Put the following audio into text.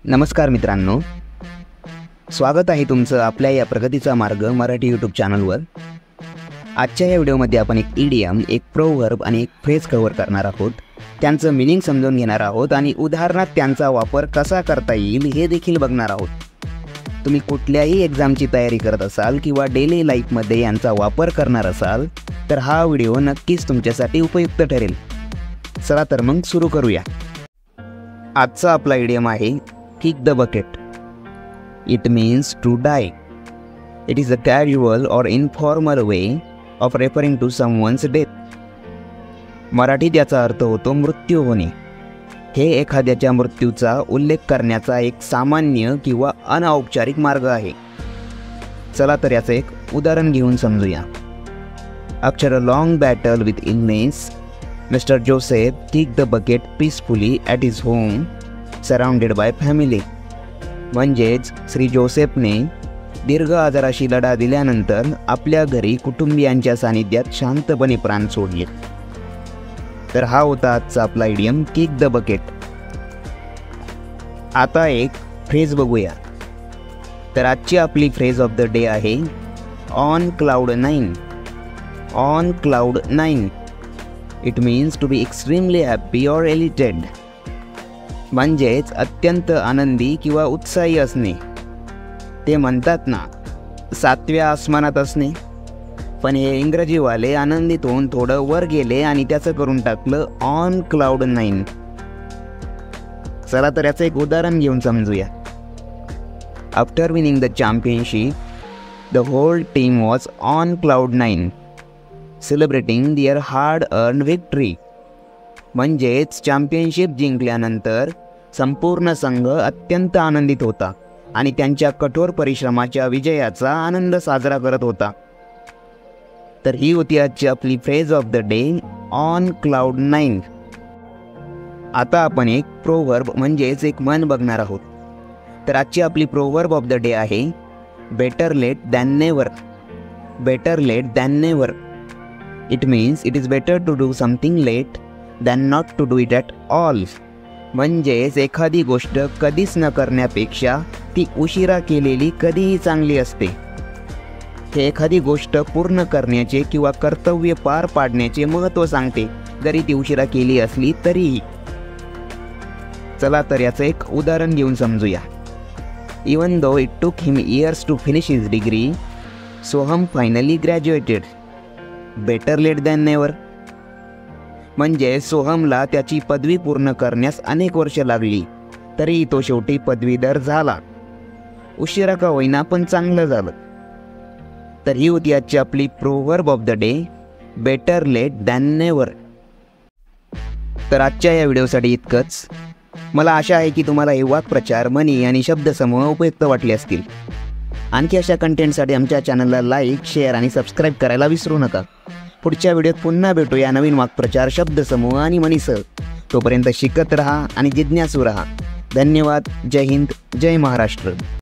नमस्कार मित्रांनो, स्वागत आहे तुमचं आपल्या या प्रगतीचा मार्ग मराठी यूट्यूब चॅनलवर। आजच्या या व्हिडिओमध्ये आपण एक इडियम, एक प्रोव्हर्ब आणि एक फ्रेज कव्हर करणार आहोत। त्यांचं मीनिंग समजून घेणार आहोत आणि उदाहरणात त्यांचा वापर कसा करता येईल हे देखील बघणार आहोत। तुम्ही कुठल्याही एक्झामची तयारी करत असाल किंवा डेली लाईफमध्ये यांचा वापर करणार असाल तर हा व्हिडिओ नक्कीच तुमच्यासाठी उपयुक्त ठरेल। चला तर मग सुरू करूया। आजचा आपला इडियम आहे kick the bucket. It means to die. It is a casual or informal way of referring to someone's death. मराठीत याचा अर्थ होतो मृत्यू होणे। हे एखाद्याच्या मृत्यूचा उल्लेख करण्याचा एक सामान्य किंवा अनौपचारिक मार्ग आहे। चला तर याचं एक उदाहरण घेऊन समजूया। After a long battle with illness, Mr. Joseph kicked the bucket peacefully at his home, surrounded by family. म्हणजेच श्री जोसेफने दीर्घ आजाराशी लढा दिल्यानंतर आपल्या घरी कुटुंबियांच्या सानिध्यात शांतपणे प्राण सोडले। तर हा होता आजचा आपला इडियम किक द बकेट। आता एक फ्रेज बघूया। तर आजची आपली फ्रेज ऑफ द डे आहे on cloud nine. On cloud nine it means to be extremely happy or elated. म्हणजेच अत्यंत आनंदी किंवा उत्साही असणे। ते म्हणतात ना, सातव्या आसमानात असणे, पण हे इंग्रजीवाले आनंदित होऊन थोडं वर गेले आणि त्याचं करून टाकलं ऑन क्लाउड नाइन। चला तर याचं एक उदाहरण घेऊन समजूया। After winning the championship the whole team was on cloud nine celebrating their hard earned victory. म्हणजेच चॅम्पियनशिप जिंकल्यानंतर संपूर्ण संघ अत्यंत आनंदित होता आणि त्यांच्या कठोर परिश्रमाच्या विजयाचा आनंद साजरा करत होता। तर ही होती आजची आपली phrase of the day on cloud nine. आता आपण एक प्रोव्हर्ब म्हणजेच एक म्हण बघणार आहोत। तर आजची आपली प्रोव्हर्ब ऑफ द डे आहे better late than never. Better late than never it means it is better to do something late than not to do it at all. म्हणजेच एखादी गोष्ट कधीच न करण्यापेक्षा ती उशिरा केलेली कधीही चांगली असते। हे एखादी गोष्ट पूर्ण करण्याचे किंवा कर्तव्य पार पाडण्याचे महत्त्व सांगते, जरी ती उशिरा केली असली तरीही। चला तर याचं एक उदाहरण घेऊन समजूया। Even though it took him years to finish his degree, Soham finally graduated. Better late than never म्हणजे सोहमला त्याची पदवी पूर्ण करण्यास अनेक वर्ष लागली, तरी तो शेवटी पदवीधर झाला। उशिरा का होईना पण चांगलं झालं। तर ही होती आजची आपली proverb of the day better late than never. तर आजच्या या व्हिडिओसाठी इतकंच। मला आशा आहे की तुम्हाला हे वाक्प्रचार, म्हणी आणि शब्दसमूह उपयुक्त वाटले असतील। आणखी अशा कंटेंटसाठी आमच्या चॅनलला लाईक, शेअर आणि सबस्क्राईब करायला विसरू नका। पुढच्या व्हिडिओत पुन्हा भेटूया नवीन वाक्प्रचार, शब्दसमूह आणि म्हणीसह। तोपर्यंत शिकत रहा आणि जिज्ञासू रहा। धन्यवाद। जय हिंद, जय महाराष्ट्र।